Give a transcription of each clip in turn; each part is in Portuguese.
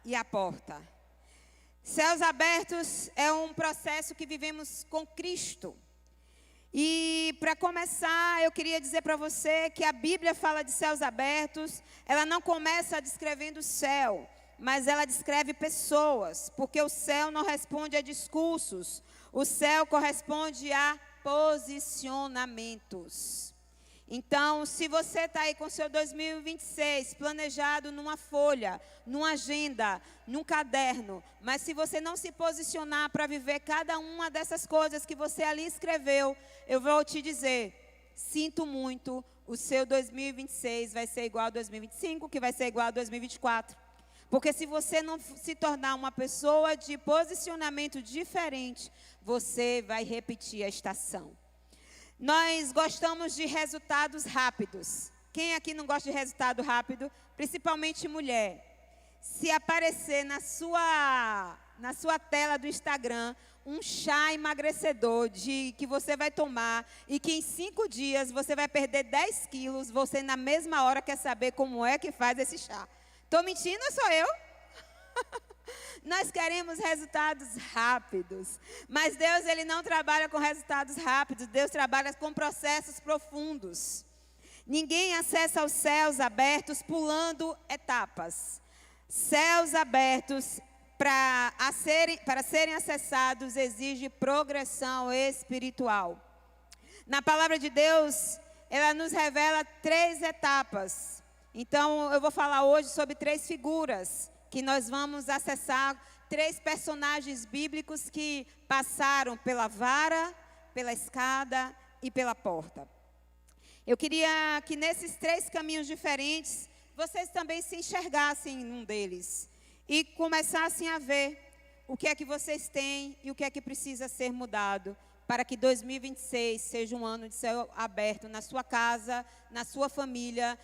e a porta. Céus abertos é um processo que vivemos com Cristo. E para começar, eu queria dizer para você que a Bíblia fala de céus abertos, ela não começa descrevendo o céu, mas ela descreve pessoas, porque o céu não responde a discursos, o céu corresponde a posicionamentos. Então, se você está aí com seu 2026 planejado numa folha, numa agenda, num caderno, mas se você não se posicionar para viver cada uma dessas coisas que você ali escreveu, eu vou te dizer, sinto muito, o seu 2026 vai ser igual a 2025, que vai ser igual a 2024. Porque se você não se tornar uma pessoa de posicionamento diferente, você vai repetir a estação. Nós gostamos de resultados rápidos. Quem aqui não gosta de resultado rápido? Principalmente mulher. Se aparecer na sua tela do Instagram um chá emagrecedor que você vai tomar e que em 5 dias você vai perder 10 quilos, você na mesma hora quer saber como é que faz esse chá. Estou mentindo ou sou eu? Nós queremos resultados rápidos, mas Deus ele não trabalha com resultados rápidos, Deus trabalha com processos profundos. Ninguém acessa os céus abertos pulando etapas. Céus abertos para serem acessados exige progressão espiritual. Na palavra de Deus, ela nos revela 3 etapas. Então, eu vou falar hoje sobre 3 figuras que nós vamos acessar, 3 personagens bíblicos que passaram pela vara, pela escada e pela porta. Eu queria que nesses 3 caminhos diferentes, vocês também se enxergassem em um deles e começassem a ver o que é que vocês têm e o que é que precisa ser mudado para que 2026 seja um ano de céu aberto na sua casa, na sua família,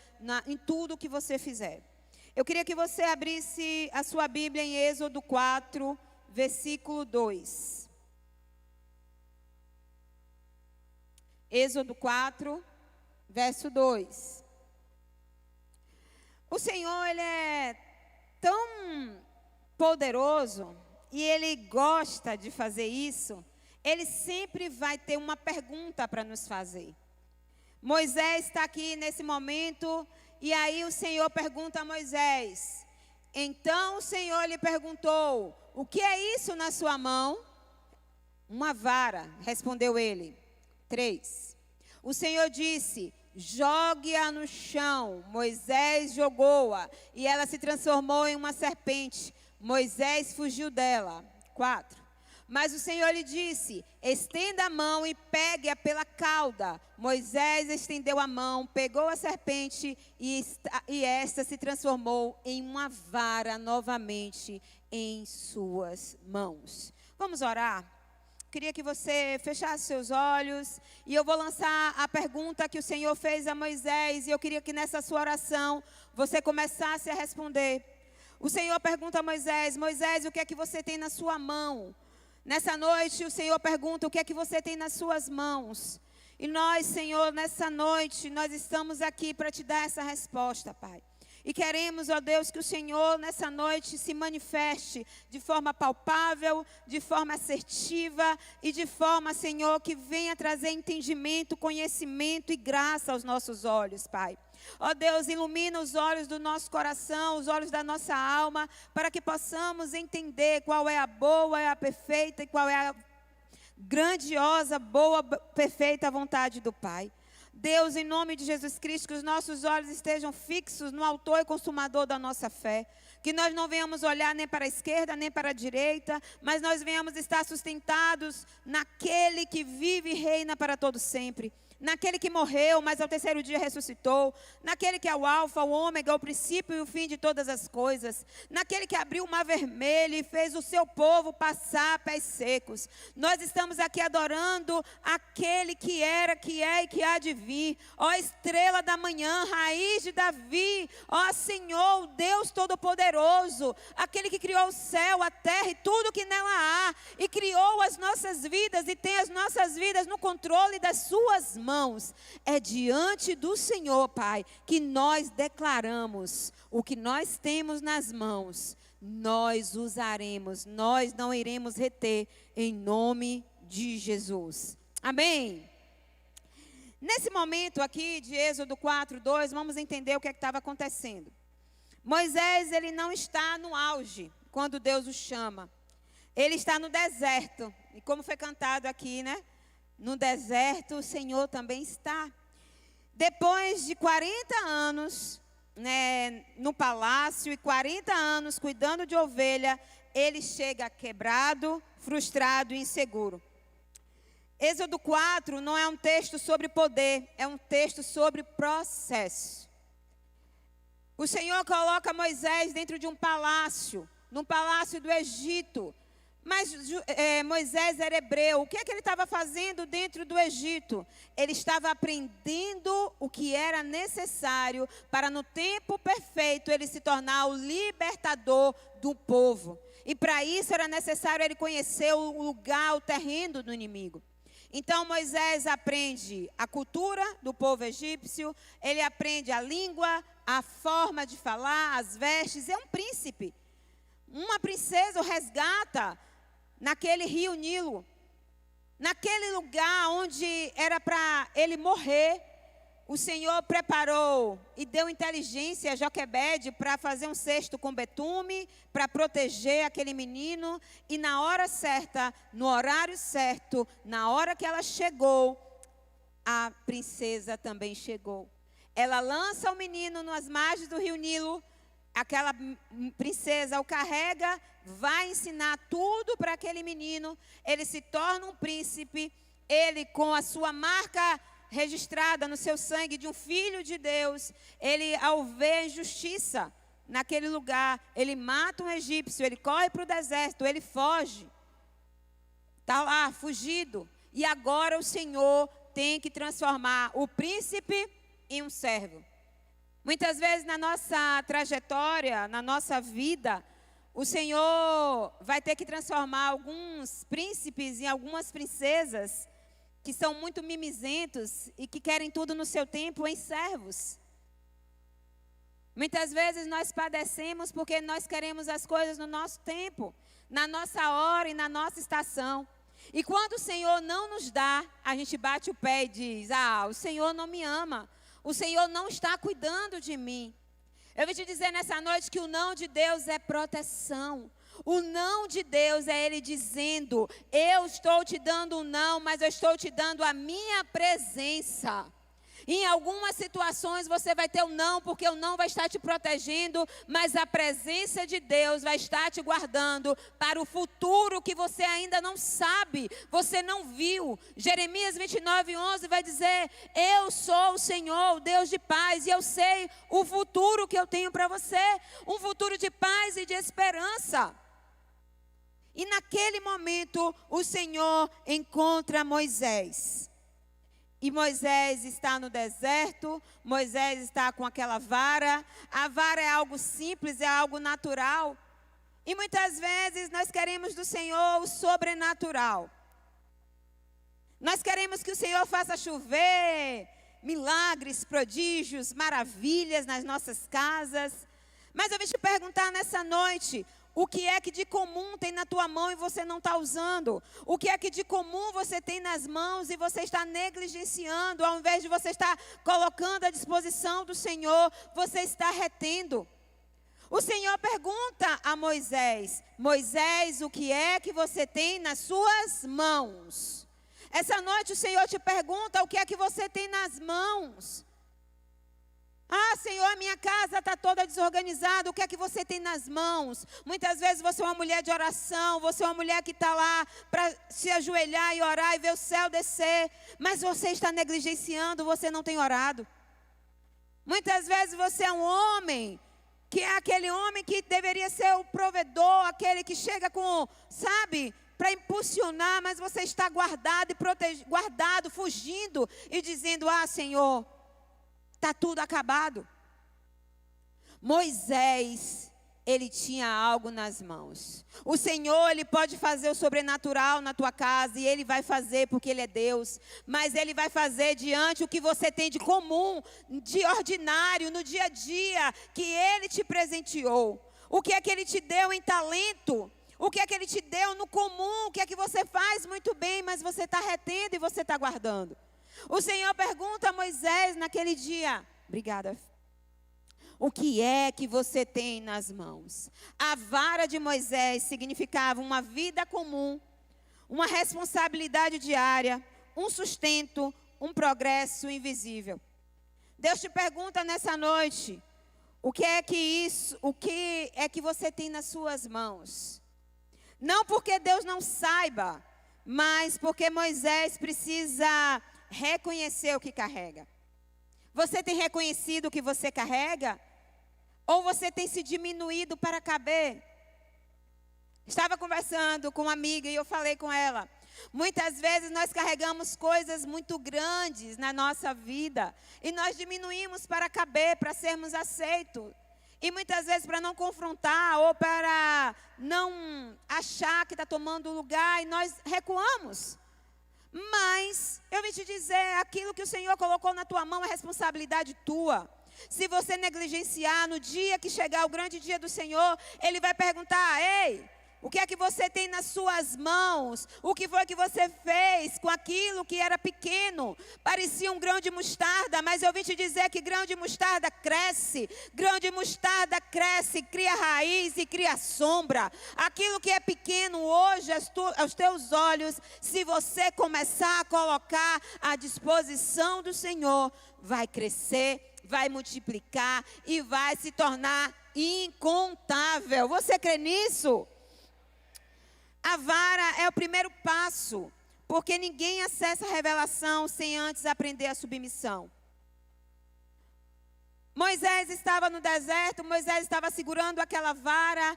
em tudo que você fizer. Eu queria que você abrisse a sua Bíblia em Êxodo 4, versículo 2. Êxodo 4, verso 2. O Senhor, Ele é tão poderoso e Ele gosta de fazer isso. Ele sempre vai ter uma pergunta para nos fazer. Moisés está aqui nesse momento e aí o Senhor pergunta a Moisés. Então o Senhor lhe perguntou, o que é isso na sua mão? Uma vara, respondeu ele. 3. O Senhor disse, jogue-a no chão. Moisés jogou-a e ela se transformou em uma serpente. Moisés fugiu dela. 4. Mas o Senhor lhe disse, estenda a mão e pegue-a pela cauda. Moisés estendeu a mão, pegou a serpente e esta se transformou em uma vara novamente em suas mãos. Vamos orar? Queria que você fechasse seus olhos e eu vou lançar a pergunta que o Senhor fez a Moisés. E eu queria que nessa sua oração você começasse a responder. O Senhor pergunta a Moisés, Moisés, o que é que você tem na sua mão? Nessa noite o Senhor pergunta o que é que você tem nas suas mãos. E nós, Senhor, nessa noite, nós estamos aqui para te dar essa resposta, Pai. E queremos, ó Deus, que o Senhor nessa noite se manifeste de forma palpável, de forma assertiva e de forma, Senhor, que venha trazer entendimento, conhecimento e graça aos nossos olhos, Pai. Ó Deus, ilumina os olhos do nosso coração, os olhos da nossa alma, para que possamos entender qual é a boa, a perfeita e qual é a grandiosa, boa, perfeita vontade do Pai. Deus, em nome de Jesus Cristo, que os nossos olhos estejam fixos no autor e consumador da nossa fé. Que nós não venhamos olhar nem para a esquerda, nem para a direita, mas nós venhamos estar sustentados naquele que vive e reina para todo sempre. Naquele que morreu, mas ao 3º dia ressuscitou. Naquele que é o alfa, o ômega, o princípio e o fim de todas as coisas. Naquele que abriu o mar vermelho e fez o seu povo passar pés secos. Nós estamos aqui adorando aquele que era, que é e que há de vir. Ó estrela da manhã, raiz de Davi. Ó Senhor, Deus Todo-Poderoso. Aquele que criou o céu, a terra e tudo que nela há. E criou as nossas vidas e tem as nossas vidas no controle das suas mãos. mãos, é diante do Senhor, Pai, que nós declaramos o que nós temos nas mãos. Nós usaremos, nós não iremos reter, em nome de Jesus. Amém? Nesse momento aqui de Êxodo 4:2, vamos entender o que estava acontecendo. Moisés, ele não está no auge, quando Deus o chama. Ele está no deserto, e como foi cantado aqui, né? No deserto o Senhor também está. Depois de 40 anos, né, no palácio e 40 anos cuidando de ovelha, ele chega quebrado, frustrado e inseguro. Êxodo 4 não é um texto sobre poder, é um texto sobre processo. O Senhor coloca Moisés dentro de um palácio, num palácio do Egito. Mas Moisés era hebreu. O que é que ele estava fazendo dentro do Egito? Ele estava aprendendo o que era necessário para no tempo perfeito ele se tornar o libertador do povo. E para isso era necessário ele conhecer o lugar, o terreno do inimigo. Então Moisés aprende a cultura do povo egípcio, ele aprende a língua, a forma de falar, as vestes. É um príncipe. Uma princesa o resgata naquele rio Nilo, naquele lugar onde era para ele morrer. O Senhor preparou e deu inteligência a Joquebede para fazer um cesto com betume, para proteger aquele menino. E na hora certa, no horário certo, na hora que ela chegou, a princesa também chegou. Ela lança o menino nas margens do rio Nilo. Aquela princesa o carrega, vai ensinar tudo para aquele menino. Ele se torna um príncipe. Ele, com a sua marca registrada no seu sangue de um filho de Deus, ele, ao ver a injustiça naquele lugar, ele mata um egípcio, ele corre para o deserto, ele foge. Está lá, fugido. E agora o Senhor tem que transformar o príncipe em um servo. Muitas vezes na nossa trajetória, na nossa vida, o Senhor vai ter que transformar alguns príncipes em algumas princesas que são muito mimizentos e que querem tudo no seu tempo em servos. Muitas vezes nós padecemos porque nós queremos as coisas no nosso tempo, na nossa hora e na nossa estação. E quando o Senhor não nos dá, a gente bate o pé e diz: o Senhor não me ama. O Senhor não está cuidando de mim. Eu vou te dizer nessa noite que o não de Deus é proteção. O não de Deus é Ele dizendo: eu estou te dando um não, mas eu estou te dando a minha presença. Em algumas situações você vai ter um não, porque o não vai estar te protegendo, mas a presença de Deus vai estar te guardando para o futuro que você ainda não sabe, você não viu. Jeremias 29:11 vai dizer: eu sou o Senhor, o Deus de paz, e eu sei o futuro que eu tenho para você, um futuro de paz e de esperança. E naquele momento o Senhor encontra Moisés. E Moisés está no deserto, Moisés está com aquela vara. A vara é algo simples, é algo natural. E muitas vezes nós queremos do Senhor o sobrenatural. Nós queremos que o Senhor faça chover milagres, prodígios, maravilhas nas nossas casas. Mas eu vou te perguntar nessa noite: o que é que de comum tem na tua mão e você não está usando? O que é que de comum você tem nas mãos e você está negligenciando? Ao invés de você estar colocando à disposição do Senhor, você está retendo. O Senhor pergunta a Moisés: Moisés, o que é que você tem nas suas mãos? Essa noite o Senhor te pergunta: o que é que você tem nas mãos? Senhor, a minha casa está toda desorganizada, o que é que você tem nas mãos? Muitas vezes você é uma mulher de oração, você é uma mulher que está lá para se ajoelhar e orar e ver o céu descer, mas você está negligenciando, você não tem orado. Muitas vezes você é um homem, que é aquele homem que deveria ser o provedor, aquele que chega com, para impulsionar, mas você está guardado e guardado, fugindo e dizendo: Senhor, está tudo acabado. Moisés, ele tinha algo nas mãos. O Senhor, ele pode fazer o sobrenatural na tua casa, e ele vai fazer porque ele é Deus, mas ele vai fazer diante o que você tem de comum, de ordinário, no dia a dia, que ele te presenteou. O que é que ele te deu em talento? O que é que ele te deu no comum? O que é que você faz muito bem, mas você está retendo e você está guardando? O Senhor pergunta a Moisés naquele dia, obrigada, o que é que você tem nas mãos? A vara de Moisés significava uma vida comum, uma responsabilidade diária, um sustento, um progresso invisível. Deus te pergunta nessa noite, o que é que você tem nas suas mãos? Não porque Deus não saiba, mas porque Moisés precisa reconhecer o que carrega. Você tem reconhecido o que você carrega? Ou você tem se diminuído para caber? Estava conversando com uma amiga e eu falei com ela. Muitas vezes nós carregamos coisas muito grandes na nossa vida. E nós diminuímos para caber, para sermos aceitos. E muitas vezes para não confrontar ou para não achar que está tomando lugar. E nós recuamos. Mas eu vim te dizer, aquilo que o Senhor colocou na tua mão é responsabilidade tua. Se você negligenciar, no dia que chegar o grande dia do Senhor, Ele vai perguntar, ei, o que é que você tem nas suas mãos? O que foi que você fez com aquilo que era pequeno? Parecia um grão de mostarda, mas eu vim te dizer que grão de mostarda cresce. Grão de mostarda cresce, cria raiz e cria sombra. Aquilo que é pequeno hoje aos teus olhos, se você começar a colocar à disposição do Senhor, vai crescer, vai multiplicar e vai se tornar incontável. Você crê nisso? A vara é o primeiro passo, porque ninguém acessa a revelação sem antes aprender a submissão. Moisés estava no deserto, Moisés estava segurando aquela vara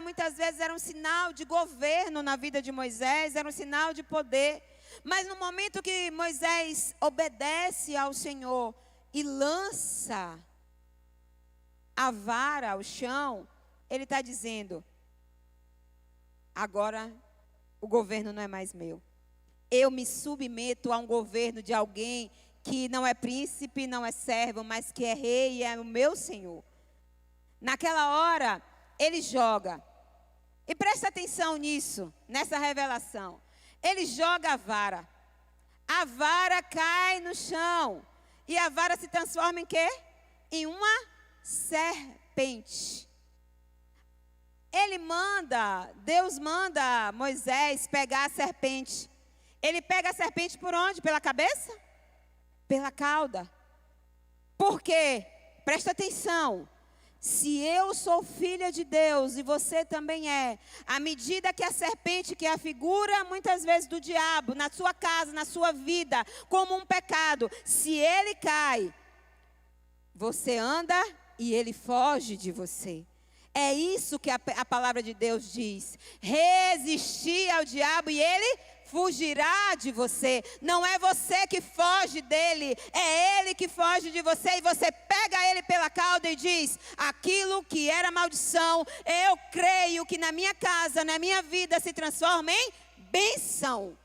muitas vezes era um sinal de governo na vida de Moisés, era um sinal de poder. Mas no momento que Moisés obedece ao Senhor e lança a vara ao chão, ele está dizendo, agora o governo não é mais meu. Eu me submeto a um governo de alguém que não é príncipe, não é servo, mas que é rei e é o meu Senhor. Naquela hora, ele joga. E presta atenção nisso, nessa revelação. Ele joga a vara. A vara cai no chão. E a vara se transforma em quê? Em uma serpente. Deus manda Moisés pegar a serpente. Ele pega a serpente por onde? Pela cabeça? Pela cauda. Por quê? Presta atenção. Se eu sou filha de Deus e você também é, à medida que a serpente, que é a figura muitas vezes do diabo, na sua casa, na sua vida, como um pecado, se ele cai, você anda e ele foge de você. É isso que a palavra de Deus diz. Resistir ao diabo e ele fugirá de você. Não é você que foge dele, é ele que foge de você. E você pega ele pela cauda e diz, aquilo que era maldição, eu creio que na minha casa, na minha vida se transforma em bênção.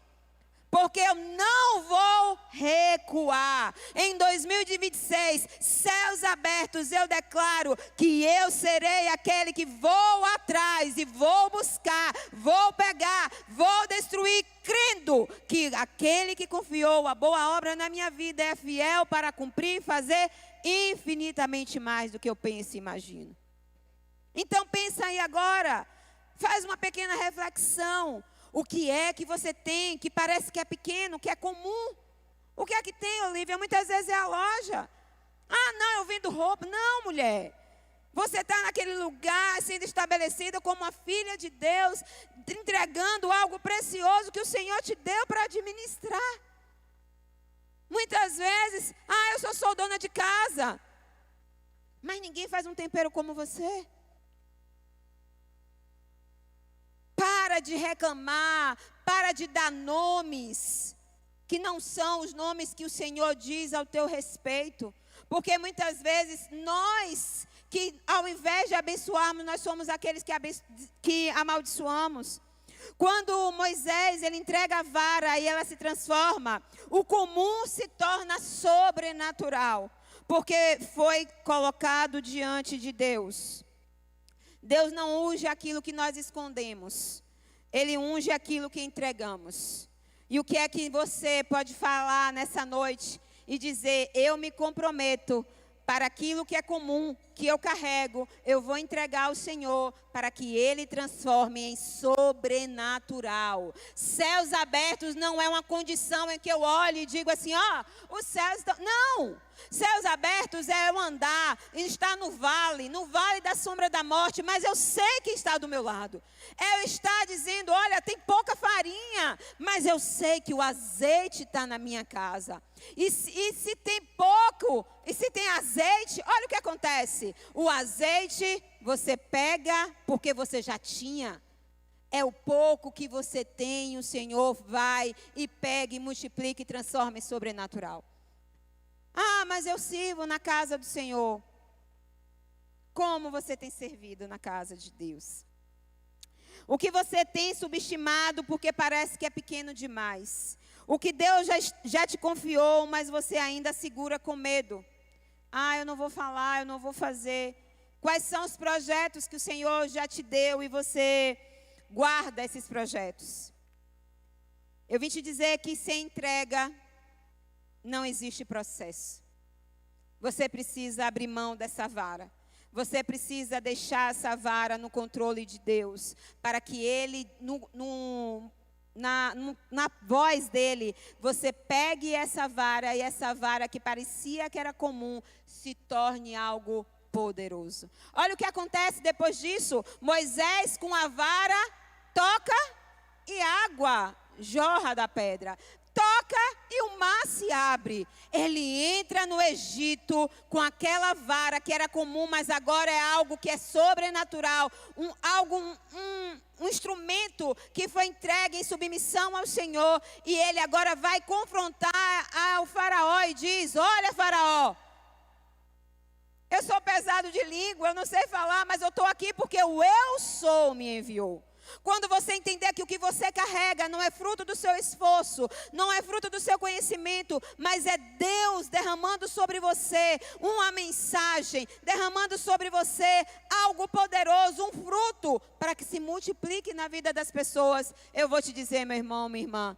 Porque eu não vou recuar. Em 2026, céus abertos, eu declaro que eu serei aquele que vou atrás e vou buscar, vou pegar, vou destruir, crendo que aquele que confiou a boa obra na minha vida é fiel para cumprir e fazer infinitamente mais do que eu penso e imagino. Então pensa aí agora, faz uma pequena reflexão. O que é que você tem que parece que é pequeno, que é comum? O que é que tem, Olívia? Muitas vezes é a loja. Ah, não, eu vendo roupa. Não, mulher. Você está naquele lugar sendo estabelecida como uma filha de Deus, entregando algo precioso que o Senhor te deu para administrar. Muitas vezes, eu sou dona de casa. Mas ninguém faz um tempero como você. Para de reclamar, para de dar nomes que não são os nomes que o Senhor diz ao teu respeito. Porque muitas vezes nós que ao invés de abençoarmos, nós somos aqueles que amaldiçoamos. Quando Moisés, ele entrega a vara e ela se transforma, o comum se torna sobrenatural, porque foi colocado diante de Deus. Deus não unge aquilo que nós escondemos, Ele unge aquilo que entregamos. E o que é que você pode falar nessa noite e dizer: eu me comprometo para aquilo que é comum, que eu carrego, eu vou entregar ao Senhor para que Ele transforme em sobrenatural. Céus abertos não é uma condição em que eu olhe e digo assim: ó, os céus estão... Não! Céus abertos é eu andar, estar no vale da sombra da morte, mas eu sei que está do meu lado. É eu estar dizendo: olha, tem pouca farinha, mas eu sei que o azeite está na minha casa. E se tem pouco, e se tem azeite, olha o que acontece. O azeite você pega porque você já tinha. É o pouco que você tem, o Senhor vai e pega e multiplica e transforma em sobrenatural. Ah, mas eu sirvo na casa do Senhor. Como você tem servido na casa de Deus? O que você tem subestimado porque parece que é pequeno demais? O que Deus já te confiou, mas você ainda segura com medo? Ah, eu não vou falar, eu não vou fazer. Quais são os projetos que o Senhor já te deu e você guarda esses projetos? Eu vim te dizer que sem entrega não existe processo. Você precisa abrir mão dessa vara. Você precisa deixar essa vara no controle de Deus, para que Ele, na voz dEle, você pegue essa vara e essa vara que parecia que era comum, se torne algo poderoso. Olha o que acontece depois disso. Moisés com a vara toca e água jorra da pedra. Toca e o mar se abre. Ele entra no Egito com aquela vara que era comum, mas agora é algo que é sobrenatural. Um instrumento que foi entregue em submissão ao Senhor. E ele agora vai confrontar ao faraó e diz: olha, faraó, eu sou pesado de língua, eu não sei falar, mas eu estou aqui porque o eu sou me enviou. Quando você entender que o que você carrega não é fruto do seu esforço, não é fruto do seu conhecimento, mas é Deus derramando sobre você uma mensagem, derramando sobre você algo poderoso, um fruto, para que se multiplique na vida das pessoas, eu vou te dizer, meu irmão, minha irmã,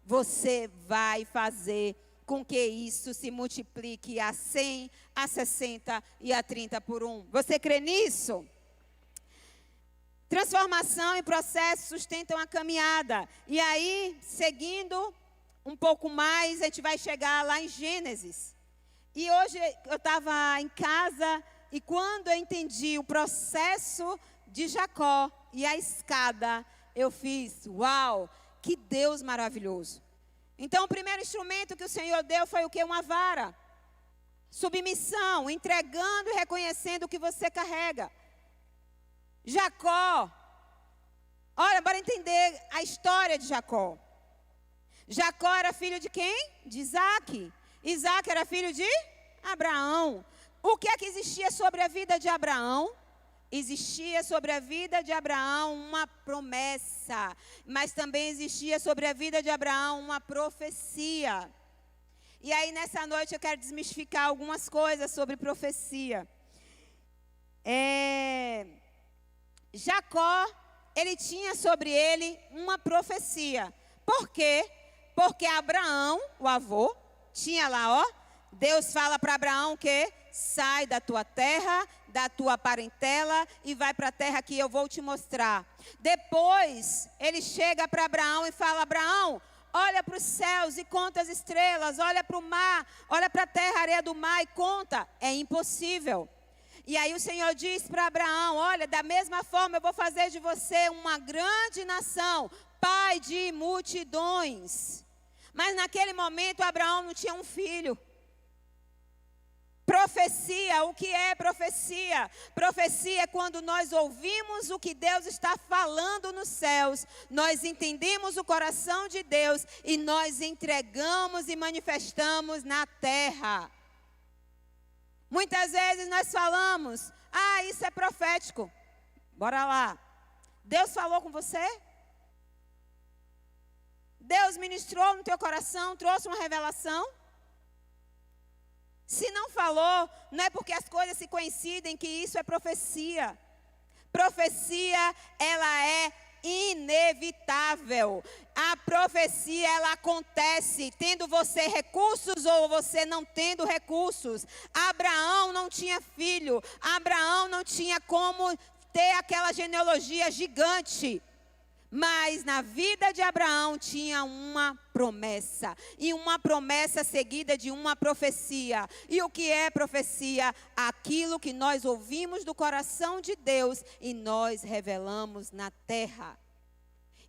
você vai fazer com que isso se multiplique a 100, a 60 e a 30 por 1. Você crê nisso? Transformação e processo sustentam a caminhada. E aí, seguindo um pouco mais, a gente vai chegar lá em Gênesis. E hoje eu estava em casa e quando eu entendi o processo de Jacó e a escada, eu fiz: uau, que Deus maravilhoso. Então, o primeiro instrumento que o Senhor deu foi o quê? Uma vara. Submissão, entregando e reconhecendo o que você carrega. Jacó, olha, bora entender a história de Jacó. Jacó era filho de quem? De Isaac. Isaac era filho de Abraão. O que é que existia sobre a vida de Abraão? Existia sobre a vida de Abraão uma promessa, mas também existia sobre a vida de Abraão uma profecia. E aí nessa noite eu quero desmistificar algumas coisas sobre profecia. Jacó, ele tinha sobre ele uma profecia. Por quê? Porque Abraão, o avô, tinha lá, ó, Deus fala para Abraão que sai da tua terra, da tua parentela e vai para a terra que eu vou te mostrar. Depois, ele chega para Abraão e fala: Abraão, olha para os céus e conta as estrelas, olha para o mar, olha para a terra, areia do mar e conta. É impossível. E aí o Senhor diz para Abraão: olha, da mesma forma eu vou fazer de você uma grande nação, pai de multidões. Mas naquele momento Abraão não tinha um filho. Profecia, o que é profecia? Profecia é quando nós ouvimos o que Deus está falando nos céus, nós entendemos o coração de Deus e nós entregamos e manifestamos na terra. Muitas vezes nós falamos: Ah, isso é profético. Bora lá. Deus falou com você? Deus ministrou no teu coração, trouxe uma revelação? Se não falou, não é porque as coisas se coincidem que isso é profecia. Profecia, ela é inevitável. A profecia, ela acontece tendo você recursos ou você não tendo recursos. Abraão não tinha filho. Abraão não tinha como ter aquela genealogia gigante. Mas na vida de Abraão tinha uma promessa. E uma promessa seguida de uma profecia. E o que é profecia? Aquilo que nós ouvimos do coração de Deus e nós revelamos na terra.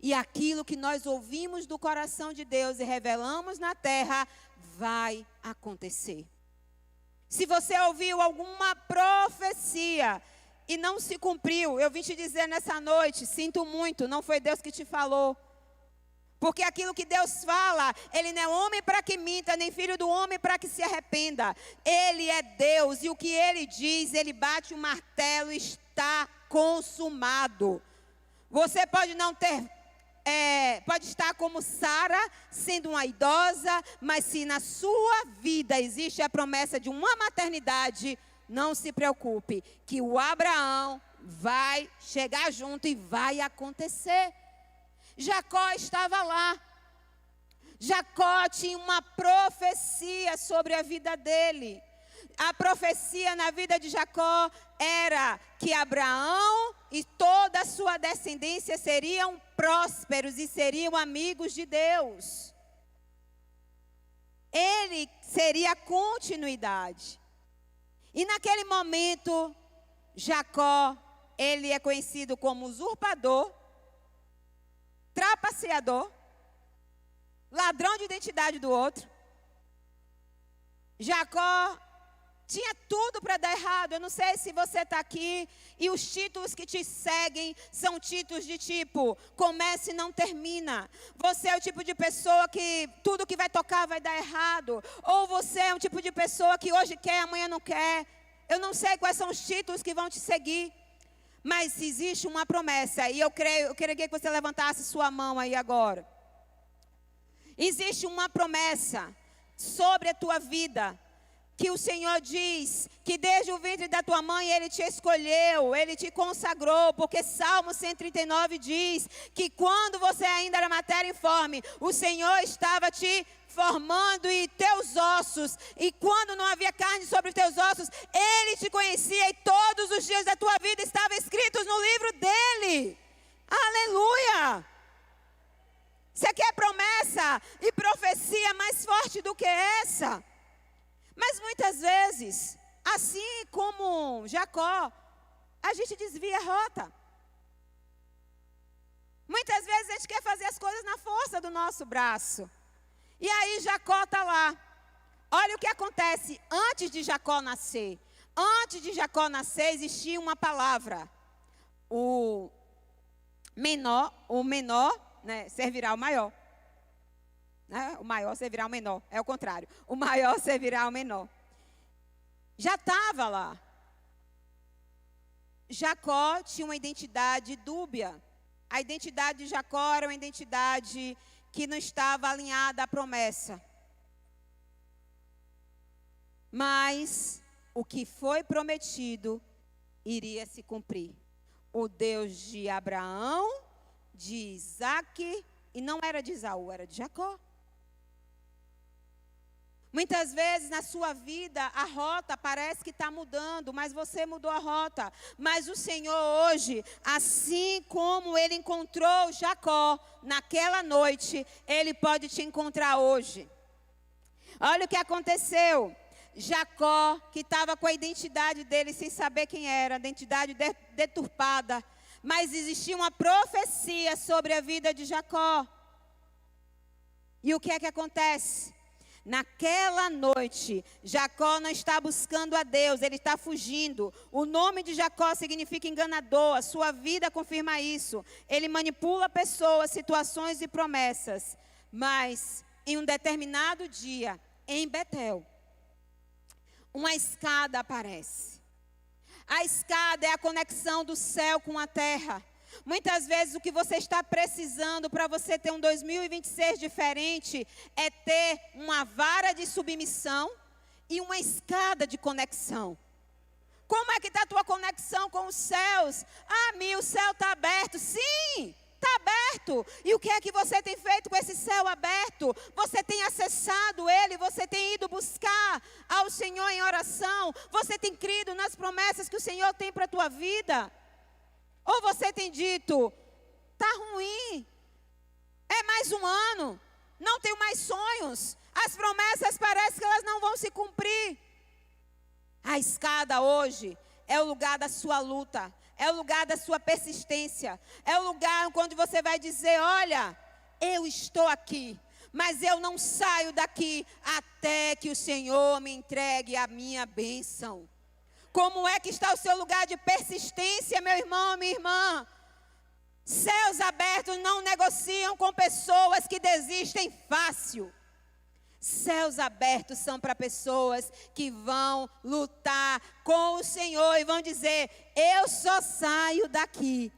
E aquilo que nós ouvimos do coração de Deus e revelamos na terra vai acontecer. Se você ouviu alguma profecia e não se cumpriu, eu vim te dizer nessa noite, sinto muito, não foi Deus que te falou. Porque aquilo que Deus fala, Ele não é homem para que minta, nem filho do homem para que se arrependa. Ele é Deus e o que Ele diz, Ele bate o martelo e está consumado. Você pode não ter, pode estar como Sara, sendo uma idosa, mas se na sua vida existe a promessa de uma maternidade, não se preocupe, que o Abraão vai chegar junto e vai acontecer. Jacó estava lá. Jacó tinha uma profecia sobre a vida dele. A profecia na vida de Jacó era que Abraão e toda a sua descendência seriam prósperos e seriam amigos de Deus. Ele seria a continuidade. E naquele momento, Jacó, ele é conhecido como usurpador, trapaceador, ladrão de identidade do outro. Jacó tinha tudo para dar errado. Eu não sei se você está aqui e os títulos que te seguem são títulos de tipo, comece e não termina. Você é o tipo de pessoa que tudo que vai tocar vai dar errado. Ou você é um tipo de pessoa que hoje quer, amanhã não quer. Eu não sei quais são os títulos que vão te seguir. Mas existe uma promessa. E eu queria que você levantasse sua mão aí agora. Existe uma promessa sobre a tua vida. Que o Senhor diz que desde o ventre da tua mãe Ele te escolheu, Ele te consagrou, porque Salmo 139 diz que quando você ainda era matéria informe, o Senhor estava te formando e teus ossos, e quando não havia carne sobre os teus ossos, Ele te conhecia e todos os dias da tua vida estavam escritos no livro dEle. Aleluia! Você quer promessa e profecia mais forte do que essa? Mas muitas vezes, assim como Jacó, a gente desvia a rota. Muitas vezes a gente quer fazer as coisas na força do nosso braço. E aí Jacó está lá. Olha o que acontece antes de Jacó nascer. Antes de Jacó nascer existia uma palavra. O menor, né, servirá ao maior. O maior servirá ao menor, é o contrário. O maior servirá ao menor. Já estava lá. Jacó tinha uma identidade dúbia. A identidade de Jacó era uma identidade que não estava alinhada à promessa. Mas o que foi prometido iria se cumprir. O Deus de Abraão, de Isaac, e não era de Esaú, era de Jacó. Muitas vezes na sua vida a rota parece que está mudando, mas você mudou a rota. Mas o Senhor hoje, assim como Ele encontrou Jacó naquela noite, Ele pode te encontrar hoje. Olha o que aconteceu. Jacó, que estava com a identidade dele sem saber quem era, a identidade deturpada. Mas existia uma profecia sobre a vida de Jacó. E o que é que acontece? Naquela noite, Jacó não está buscando a Deus, ele está fugindo. O nome de Jacó significa enganador, a sua vida confirma isso. Ele manipula pessoas, situações e promessas. Mas, em um determinado dia, em Betel, uma escada aparece. A escada é a conexão do céu com a terra. Muitas vezes o que você está precisando para você ter um 2026 diferente é ter uma vara de submissão e uma escada de conexão. Como é que está a tua conexão com os céus? O céu está aberto. Sim, está aberto. E o que é que você tem feito com esse céu aberto? Você tem acessado ele, você tem ido buscar ao Senhor em oração, você tem crido nas promessas que o Senhor tem para a tua vida? Ou você tem dito, está ruim, é mais um ano, não tenho mais sonhos, as promessas parecem que elas não vão se cumprir. A escada hoje é o lugar da sua luta, é o lugar da sua persistência, é o lugar onde você vai dizer, olha, eu estou aqui, mas eu não saio daqui até que o Senhor me entregue a minha bênção. Como é que está o seu lugar de persistência, meu irmão, minha irmã? Céus abertos não negociam com pessoas que desistem fácil. Céus abertos são para pessoas que vão lutar com o Senhor e vão dizer, eu só saio daqui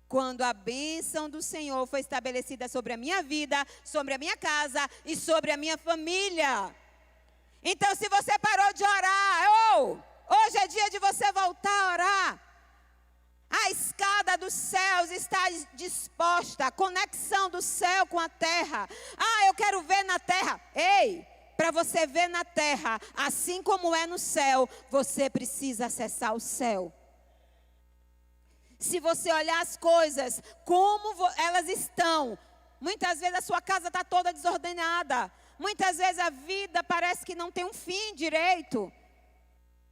quando a bênção do Senhor foi estabelecida sobre a minha vida, sobre a minha casa e sobre a minha família. Então, se você parou de orar, hoje é dia de você voltar a orar. A escada dos céus está disposta, a conexão do céu com a terra. Eu quero ver na terra. Para você ver na terra, assim como é no céu, você precisa acessar o céu. Se você olhar as coisas, como elas estão, muitas vezes a sua casa está toda desordenada. Muitas vezes a vida parece que não tem um fim direito.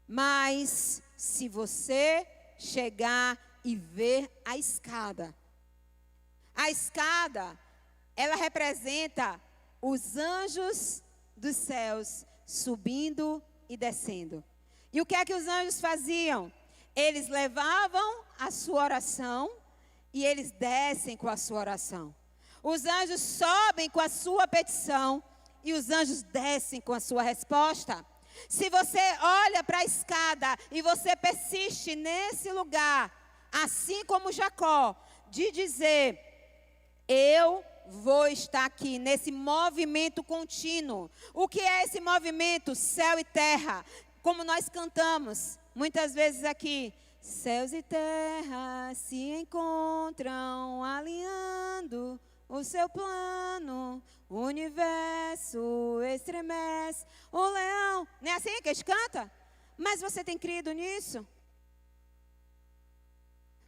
Mas se você chegar e ver a escada, ela representa os anjos dos céus subindo e descendo. E o que é que os anjos faziam? Eles levavam a sua oração e eles descem com a sua oração. Os anjos sobem com a sua petição e os anjos descem com a sua resposta. Se você olha para a escada e você persiste nesse lugar, assim como Jacó, de dizer, eu vou estar aqui nesse movimento contínuo. O que é esse movimento? Céu e terra. Como nós cantamos muitas vezes aqui, céus e terra se encontram alinhando o seu plano, o universo estremece, o leão. Não é assim que a gente canta? Mas você tem crido nisso?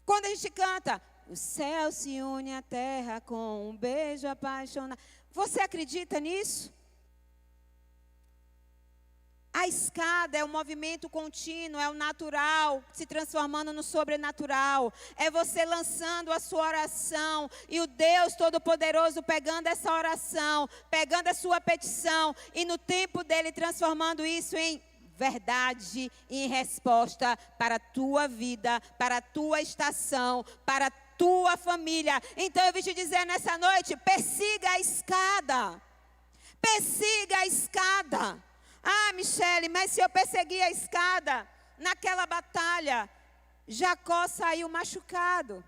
Quando a gente canta, o céu se une à terra com um beijo apaixonado. Você acredita nisso? A escada é o movimento contínuo, é o natural se transformando no sobrenatural. É você lançando a sua oração e o Deus Todo-Poderoso pegando essa oração, pegando a sua petição e no tempo dele transformando isso em verdade e em resposta para a tua vida, para a tua estação, para a tua família. Então eu vim te dizer nessa noite, persiga a escada. Persiga a escada. Michele, mas se eu perseguir a escada, naquela batalha, Jacó saiu machucado.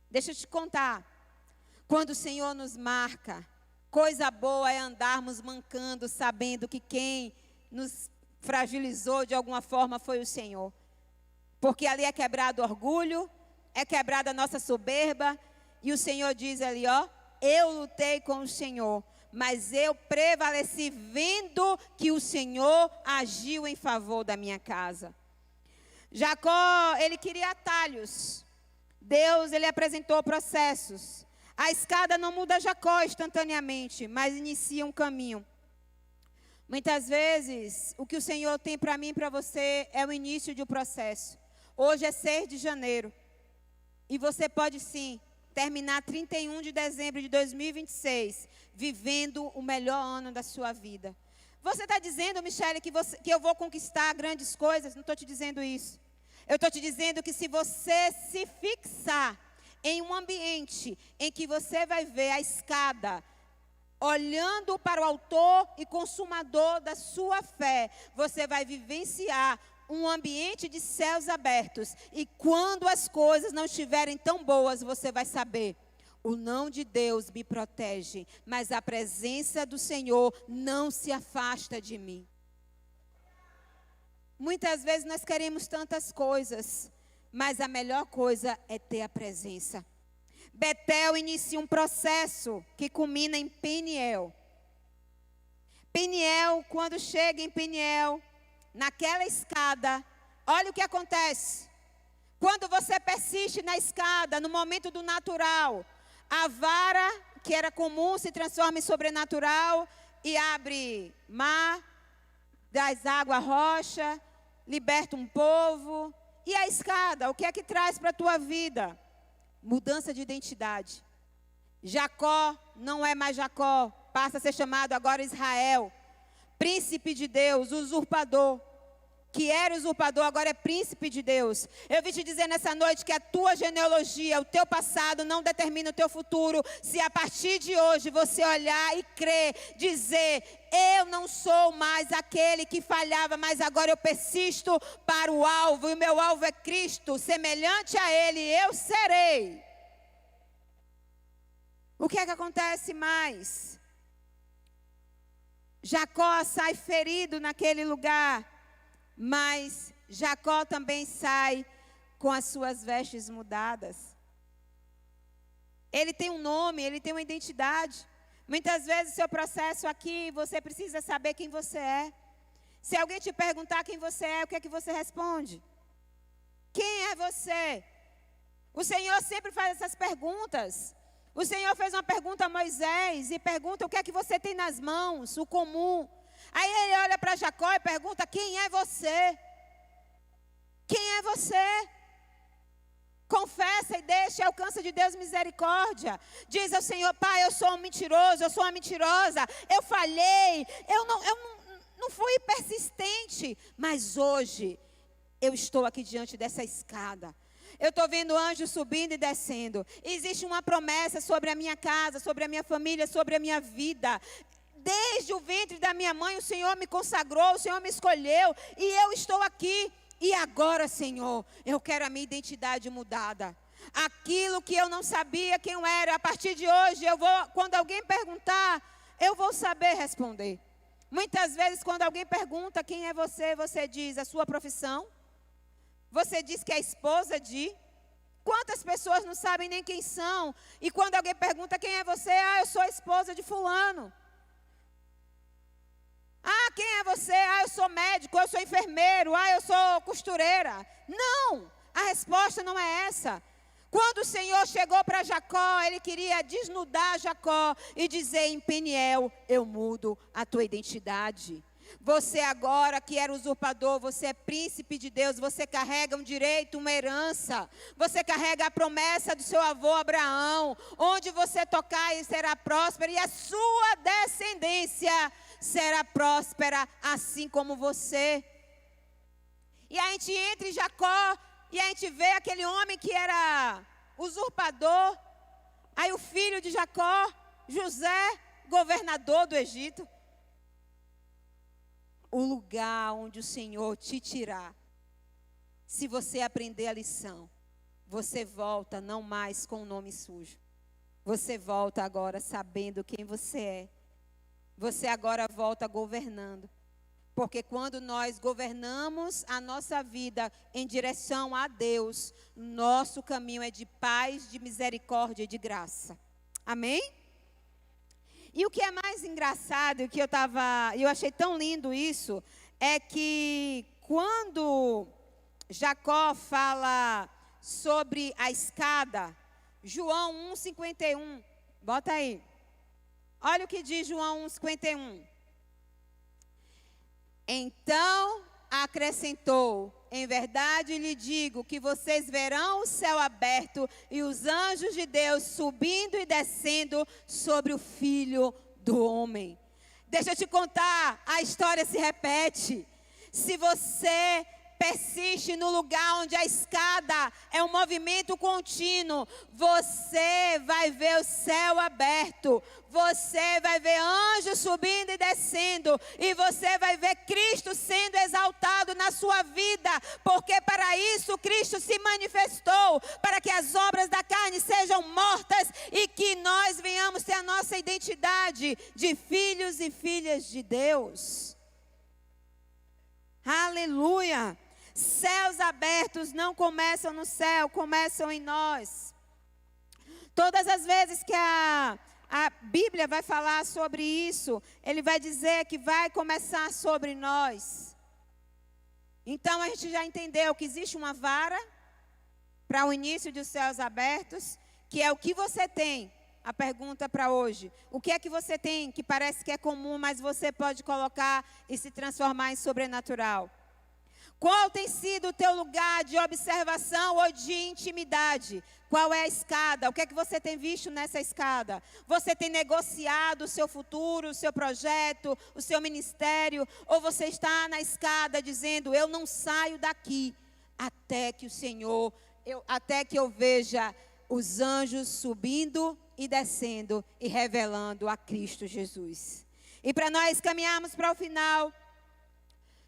Deixa eu te contar. Quando o Senhor nos marca, coisa boa é andarmos mancando, sabendo que quem nos fragilizou de alguma forma foi o Senhor. Porque ali é quebrado o orgulho, é quebrada a nossa soberba, e o Senhor diz ali, eu lutei com o Senhor, mas eu prevaleci vendo que o Senhor agiu em favor da minha casa. Jacó, ele queria atalhos. Deus, ele apresentou processos. A escada não muda Jacó instantaneamente, mas inicia um caminho. Muitas vezes, o que o Senhor tem para mim e para você é o início de um processo. Hoje é 6 de janeiro. E você pode sim terminar 31 de dezembro de 2026, vivendo o melhor ano da sua vida. Você está dizendo, Michele, que eu vou conquistar grandes coisas? Não estou te dizendo isso. Eu estou te dizendo que se você se fixar em um ambiente em que você vai ver a escada, olhando para o autor e consumador da sua fé, você vai vivenciar um ambiente de céus abertos. E quando as coisas não estiverem tão boas, você vai saber: o não de Deus me protege, mas a presença do Senhor não se afasta de mim. Muitas vezes nós queremos tantas coisas, mas a melhor coisa é ter a presença. Betel inicia um processo que culmina em Peniel. Peniel, quando chega em Peniel, naquela escada, olha o que acontece. Quando você persiste na escada, no momento do natural, a vara que era comum se transforma em sobrenatural e abre mar, das águas rocha, liberta um povo. E a escada, o que é que traz para a tua vida? Mudança de identidade. Jacó não é mais Jacó, passa a ser chamado agora Israel. Príncipe de Deus, usurpador. Que era usurpador, agora é príncipe de Deus. Eu vim te dizer nessa noite que a tua genealogia, o teu passado não determina o teu futuro. Se a partir de hoje você olhar e crer, dizer: eu não sou mais aquele que falhava, mas agora eu persisto para o alvo, e o meu alvo é Cristo, semelhante a Ele, eu serei. O que é que acontece mais? Jacó sai ferido naquele lugar. Mas Jacó também sai com as suas vestes mudadas. Ele tem um nome, ele tem uma identidade. Muitas vezes o seu processo aqui, você precisa saber quem você é. Se alguém te perguntar quem você é, o que é que você responde? Quem é você? O Senhor sempre faz essas perguntas. O Senhor fez uma pergunta a Moisés e pergunta: o que é que você tem nas mãos? O comum. Aí ele olha para Jacó e pergunta: quem é você? Quem é você? Confessa e deixa, alcança de Deus misericórdia. Diz ao Senhor: Pai, eu sou um mentiroso, eu sou uma mentirosa, eu falhei, eu não fui persistente, mas hoje eu estou aqui diante dessa escada. Eu estou vendo anjos subindo e descendo. Existe uma promessa sobre a minha casa, sobre a minha família, sobre a minha vida. Desde o ventre da minha mãe, o Senhor me consagrou, o Senhor me escolheu, e eu estou aqui. E agora, Senhor, eu quero a minha identidade mudada. Aquilo que eu não sabia quem eu era, a partir de hoje, quando alguém perguntar, eu vou saber responder. Muitas vezes, quando alguém pergunta quem é você, você diz a sua profissão. Você diz que é esposa de... Quantas pessoas não sabem nem quem são? E quando alguém pergunta quem é você, eu sou a esposa de fulano. Quem é você? Eu sou médico, eu sou enfermeiro, eu sou costureira. Não, a resposta não é essa. Quando o Senhor chegou para Jacó, Ele queria desnudar Jacó e dizer: em Peniel, eu mudo a tua identidade. Você agora que era usurpador, você é príncipe de Deus, você carrega um direito, uma herança. Você carrega a promessa do seu avô Abraão. Onde você tocar, ele será próspero, e a sua descendência será próspera, assim como você. E a gente entra em Jacó, e a gente vê aquele homem que era usurpador. Aí o filho de Jacó, José, governador do Egito. O lugar onde o Senhor te tirar, se você aprender a lição, você volta não mais com o nome sujo. Você volta agora sabendo quem você é. Você agora volta governando. Porque quando nós governamos a nossa vida em direção a Deus, nosso caminho é de paz, de misericórdia e de graça. Amém? E o que é mais engraçado, o que eu achei tão lindo isso, é que quando Jacó fala sobre a escada, João 1,51, bota aí. Olha o que diz João 1,51. Então acrescentou: em verdade lhe digo que vocês verão o céu aberto e os anjos de Deus subindo e descendo sobre o Filho do Homem. Deixa eu te contar, a história se repete. Se você persiste no lugar onde a escada é um movimento contínuo, você vai ver o céu aberto, você vai ver anjos subindo e descendo, e você vai ver Cristo sendo exaltado na sua vida, porque para isso Cristo se manifestou, para que as obras da carne sejam mortas e que nós venhamos ter a nossa identidade de filhos e filhas de Deus. Aleluia! Céus abertos não começam no céu, começam em nós. Todas as vezes que a Bíblia vai falar sobre isso, ele vai dizer que vai começar sobre nós. Então a gente já entendeu que existe uma vara para o início dos céus abertos, que é o que você tem. A pergunta para hoje: o que é que você tem que parece que é comum, mas você pode colocar e se transformar em sobrenatural? Qual tem sido o teu lugar de observação ou de intimidade? Qual é a escada? O que é que você tem visto nessa escada? Você tem negociado o seu futuro, o seu projeto, o seu ministério? Ou você está na escada dizendo: eu não saio daqui até que o Senhor, até que eu veja os anjos subindo e descendo e revelando a Cristo Jesus. E para nós caminharmos para o final,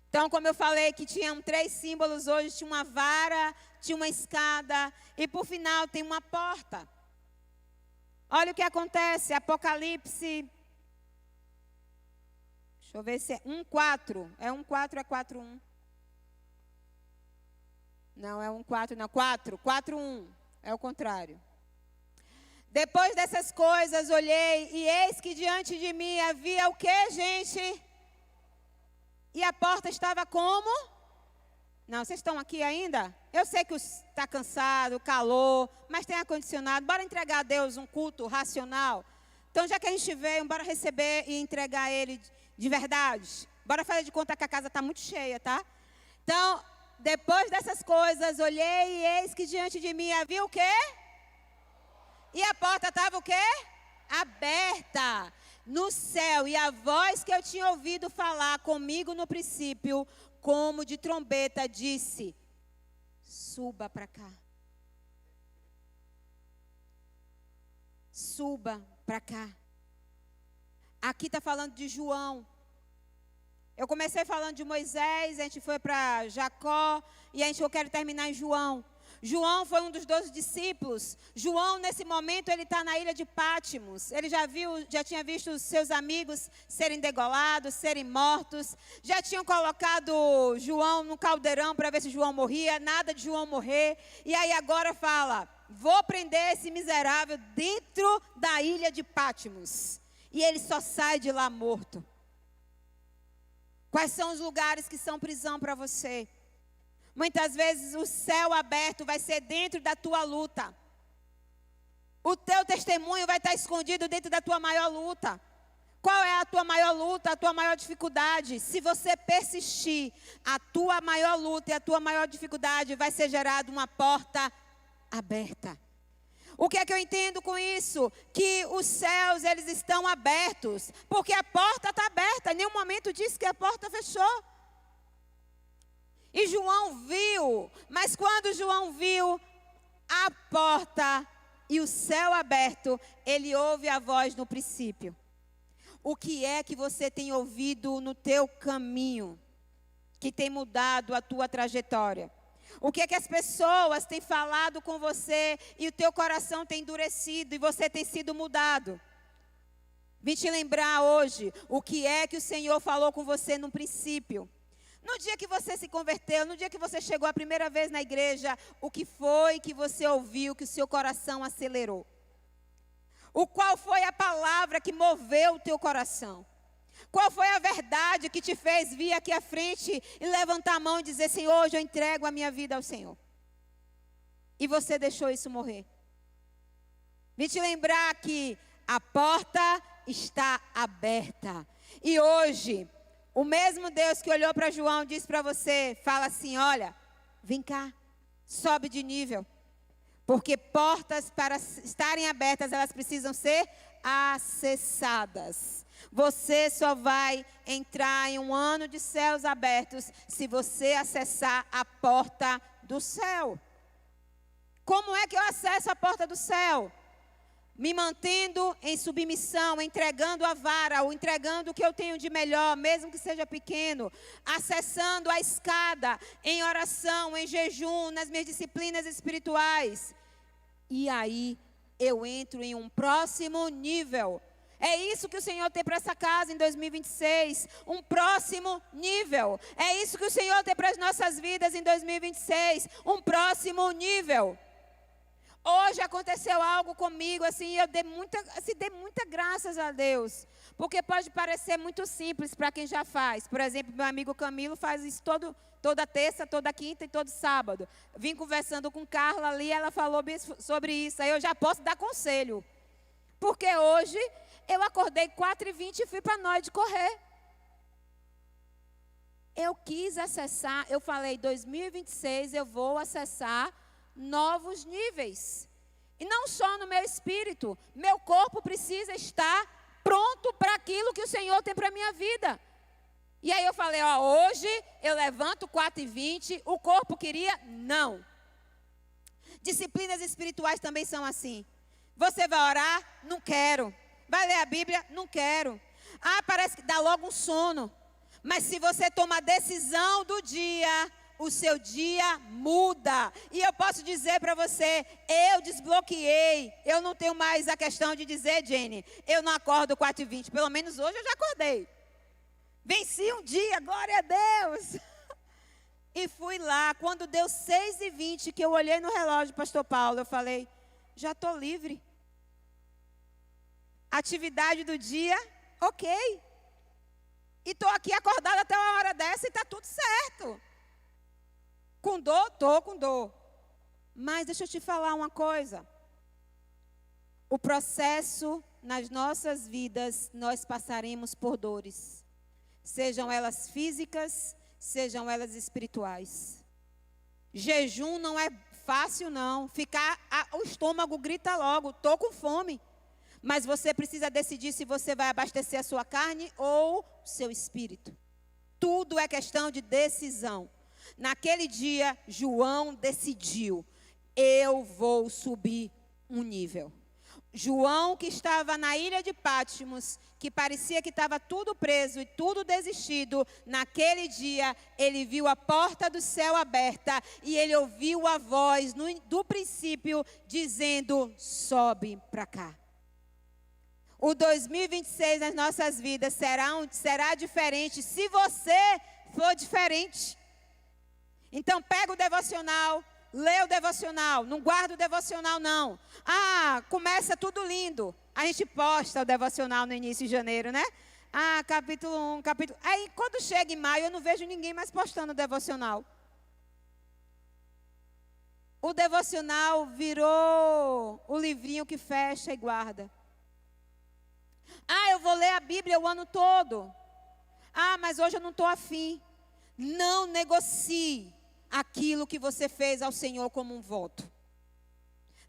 então, como eu falei que tinham 3 símbolos hoje, tinha uma vara, tinha uma escada e por final tem uma porta. Olha o que acontece, Apocalipse, deixa eu ver se é 1:4, é 1:4, é 4:1. Não, é 1:4, não, 4:1, é o contrário. Depois dessas coisas, olhei e eis que diante de mim havia o que, gente? E a porta estava como? Não, vocês estão aqui ainda? Eu sei que está cansado, calor, mas tem ar-condicionado. Bora entregar a Deus um culto racional. Então, já que a gente veio, bora receber e entregar a Ele de verdade. Bora fazer de conta que a casa está muito cheia, tá? Então, depois dessas coisas, olhei e eis que diante de mim havia o quê? E a porta estava o quê? Aberta no céu, e a voz que eu tinha ouvido falar comigo no princípio, como de trombeta, disse: suba para cá. Suba para cá. Aqui está falando de João. Eu comecei falando de Moisés, a gente foi para Jacó, e eu quero terminar em João. João foi um dos 12 discípulos. João, nesse momento, ele está na ilha de Pátimos. Ele já tinha visto os seus amigos serem degolados, serem mortos. Já tinham colocado João no caldeirão para ver se João morria. Nada de João morrer. E aí agora fala: vou prender esse miserável dentro da ilha de Pátimos. E ele só sai de lá morto. Quais são os lugares que são prisão para você? Muitas vezes o céu aberto vai ser dentro da tua luta. O teu testemunho vai estar escondido dentro da tua maior luta. Qual é a tua maior luta, a tua maior dificuldade? Se você persistir, a tua maior luta e a tua maior dificuldade vai ser gerada uma porta aberta. O que é que eu entendo com isso? Que os céus, eles estão abertos, porque a porta está aberta. Em nenhum momento disse que a porta fechou. E João viu, mas quando João viu a porta e o céu aberto, ele ouve a voz no princípio. O que é que você tem ouvido no teu caminho, que tem mudado a tua trajetória? O que é que as pessoas têm falado com você e o teu coração tem endurecido e você tem sido mudado? Vim te lembrar hoje o que é que o Senhor falou com você no princípio. No dia que você se converteu, no dia que você chegou a primeira vez na igreja, o que foi que você ouviu que o seu coração acelerou? Qual foi a palavra que moveu o teu coração? Qual foi a verdade que te fez vir aqui à frente e levantar a mão e dizer: Senhor, hoje eu entrego a minha vida ao Senhor? E você deixou isso morrer. Vim te lembrar que a porta está aberta. E hoje, o mesmo Deus que olhou para João disse para você, fala assim: olha, vem cá, sobe de nível. Porque portas, para estarem abertas, elas precisam ser acessadas. Você só vai entrar em um ano de céus abertos se você acessar a porta do céu. Como é que eu acesso a porta do céu? Me mantendo em submissão, entregando a vara, ou entregando o que eu tenho de melhor, mesmo que seja pequeno, acessando a escada em oração, em jejum, nas minhas disciplinas espirituais. E aí eu entro em um próximo nível. É isso que o Senhor tem para essa casa em 2026, um próximo nível. É isso que o Senhor tem para as nossas vidas em 2026, um próximo nível. Hoje aconteceu algo comigo, assim, eu dei muita graças a Deus. Porque pode parecer muito simples para quem já faz. Por exemplo, meu amigo Camilo faz isso toda terça, toda quinta e todo sábado. Vim conversando com Carla ali, ela falou sobre isso. Aí eu já posso dar conselho. Porque hoje eu acordei 4h20 e fui para a noite correr. Eu quis acessar, eu falei, 2026 eu vou acessar novos níveis. E não só no meu espírito, meu corpo precisa estar pronto para aquilo que o Senhor tem para a minha vida. E aí eu falei, hoje eu levanto 4h20, o corpo queria? Não. Disciplinas espirituais também são assim. Você vai orar? Não quero. Vai ler a Bíblia? Não quero. Parece que dá logo um sono. Mas se você toma a decisão do dia, o seu dia muda. E eu posso dizer para você, eu desbloqueei. Eu não tenho mais a questão de dizer, Jenny, eu não acordo 4h20. Pelo menos hoje eu já acordei. Venci um dia, glória a Deus. E fui lá. Quando deu 6h20, que eu olhei no relógio, pastor Paulo, eu falei, já estou livre. Atividade do dia, ok. E estou aqui acordada até uma hora dessa e está tudo certo. Com dor? Estou com dor. Mas deixa eu te falar uma coisa. O processo nas nossas vidas, nós passaremos por dores. Sejam elas físicas, sejam elas espirituais. Jejum não é fácil não. O estômago grita logo, estou com fome. Mas você precisa decidir se você vai abastecer a sua carne ou o seu espírito. Tudo é questão de decisão. Naquele dia, João decidiu, eu vou subir um nível. João, que estava na ilha de Patmos, que parecia que estava tudo preso e tudo desistido, naquele dia, ele viu a porta do céu aberta e ele ouviu a voz do princípio dizendo, sobe para cá. O 2026 nas nossas vidas será diferente se você for diferente. Então pega o devocional, lê o devocional, não guarda o devocional não. Começa tudo lindo. A gente posta o devocional no início de janeiro, né? Capítulo 1, capítulo... Aí quando chega em maio eu não vejo ninguém mais postando o devocional. O devocional virou o livrinho que fecha e guarda. Eu vou ler a Bíblia o ano todo. Mas hoje eu não estou afim. Não negocie aquilo que você fez ao Senhor como um voto.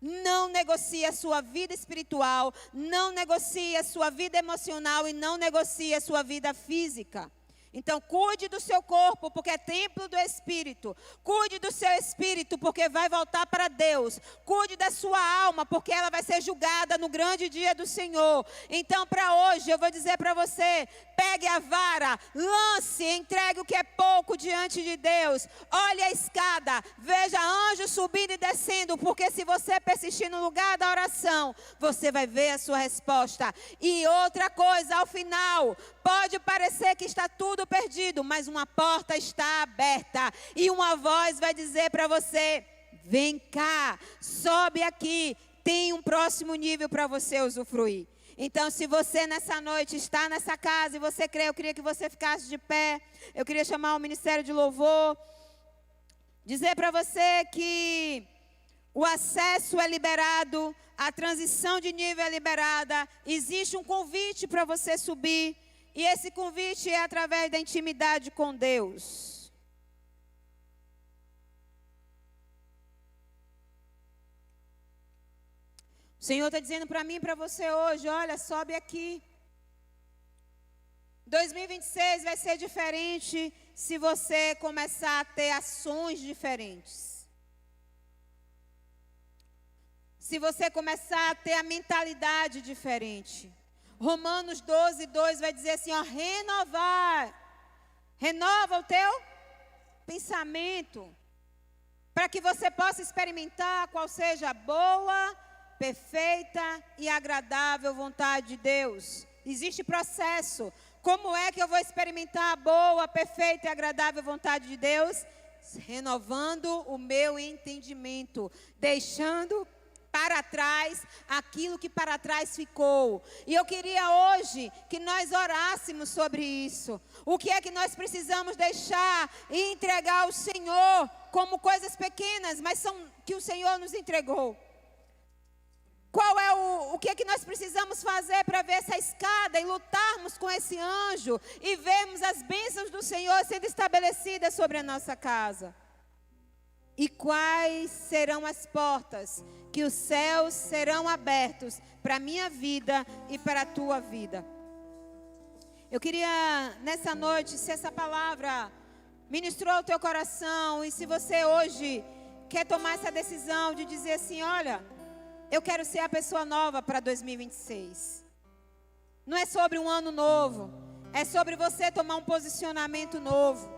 Não negocie a sua vida espiritual, não negocie a sua vida emocional e não negocie a sua vida física. Então, cuide do seu corpo, porque é templo do Espírito. Cuide do seu espírito, porque vai voltar para Deus. Cuide da sua alma, porque ela vai ser julgada no grande dia do Senhor. Então, para hoje, eu vou dizer para você, pegue a vara, lance, entregue o que é pouco diante de Deus. Olhe a escada, veja anjos subindo e descendo, porque se você persistir no lugar da oração, você vai ver a sua resposta. E outra coisa, ao final, pode parecer que está tudo perdido, mas uma porta está aberta e uma voz vai dizer para você, vem cá, sobe aqui, tem um próximo nível para você usufruir. Então, se você nessa noite está nessa casa e você crê, eu queria que você ficasse de pé, eu queria chamar o Ministério de Louvor, dizer para você que o acesso é liberado, a transição de nível é liberada, existe um convite para você subir. E esse convite é através da intimidade com Deus. O Senhor está dizendo para mim e para você hoje, olha, sobe aqui. 2026 vai ser diferente se você começar a ter ações diferentes. Se você começar a ter a mentalidade diferente. Romanos 12:2 vai dizer assim, ó, renovar. Renova o teu pensamento. Para que você possa experimentar qual seja a boa, perfeita e agradável vontade de Deus. Existe processo. Como é que eu vou experimentar a boa, perfeita e agradável vontade de Deus? Renovando o meu entendimento, deixando para trás aquilo que para trás ficou. E eu queria hoje que nós orássemos sobre isso. O que é que nós precisamos deixar e entregar ao Senhor como coisas pequenas, mas são que o Senhor nos entregou. Qual é o que é que nós precisamos fazer para ver essa escada e lutarmos com esse anjo e vermos as bênçãos do Senhor sendo estabelecidas sobre a nossa casa? E quais serão as portas que os céus serão abertos para a minha vida e para a tua vida? Eu queria nessa noite, se essa palavra ministrou o teu coração e se você hoje quer tomar essa decisão de dizer assim, olha, eu quero ser a pessoa nova para 2026. Não é sobre um ano novo. É sobre você tomar um posicionamento novo.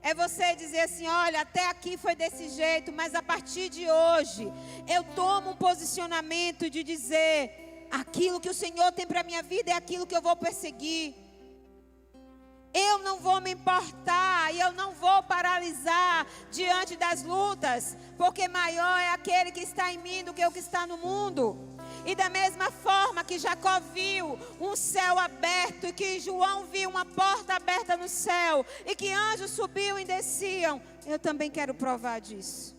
É você dizer assim, olha, até aqui foi desse jeito, mas a partir de hoje, eu tomo um posicionamento de dizer, aquilo que o Senhor tem para a minha vida é aquilo que eu vou perseguir. Eu não vou me importar e eu não vou paralisar diante das lutas, porque maior é aquele que está em mim do que o que está no mundo. E da mesma forma que Jacó viu um céu aberto e que João viu uma porta aberta no céu e que anjos subiam e desciam, eu também quero provar disso.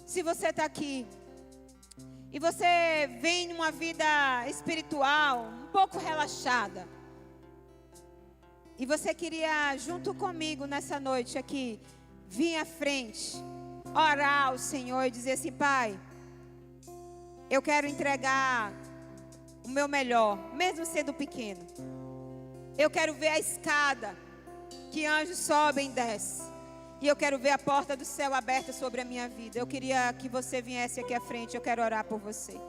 Se você está aqui e você vem numa vida espiritual um pouco relaxada, e você queria, junto comigo nessa noite aqui, vir à frente, orar ao Senhor e dizer assim, Pai, eu quero entregar o meu melhor, mesmo sendo pequeno. Eu quero ver a escada que anjos sobem e descem. E eu quero ver a porta do céu aberta sobre a minha vida. Eu queria que você viesse aqui à frente, eu quero orar por você.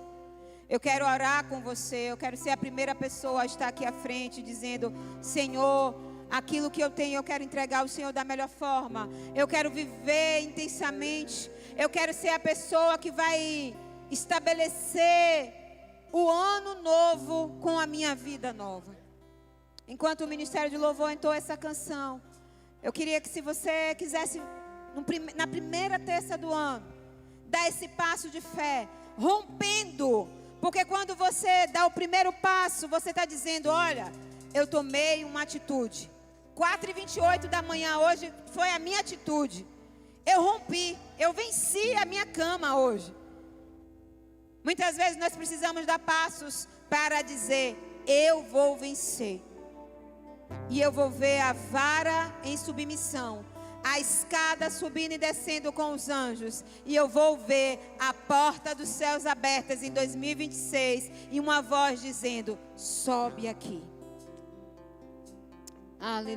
Eu quero orar com você, eu quero ser a primeira pessoa a estar aqui à frente, dizendo, Senhor, aquilo que eu tenho, eu quero entregar ao Senhor da melhor forma. Eu quero viver intensamente. Eu quero ser a pessoa que vai estabelecer o ano novo com a minha vida nova. Enquanto o Ministério de Louvor entoa essa canção, eu queria que se você quisesse, na primeira terça do ano, dar esse passo de fé, rompendo. Porque quando você dá o primeiro passo, você está dizendo, olha, eu tomei uma atitude. 4h28 da manhã hoje foi a minha atitude. Eu rompi, eu venci a minha cama hoje. Muitas vezes nós precisamos dar passos para dizer, eu vou vencer. E eu vou ver a vara em submissão, a escada subindo e descendo com os anjos. E eu vou ver a porta dos céus abertas em 2026. E uma voz dizendo, sobe aqui. Aleluia.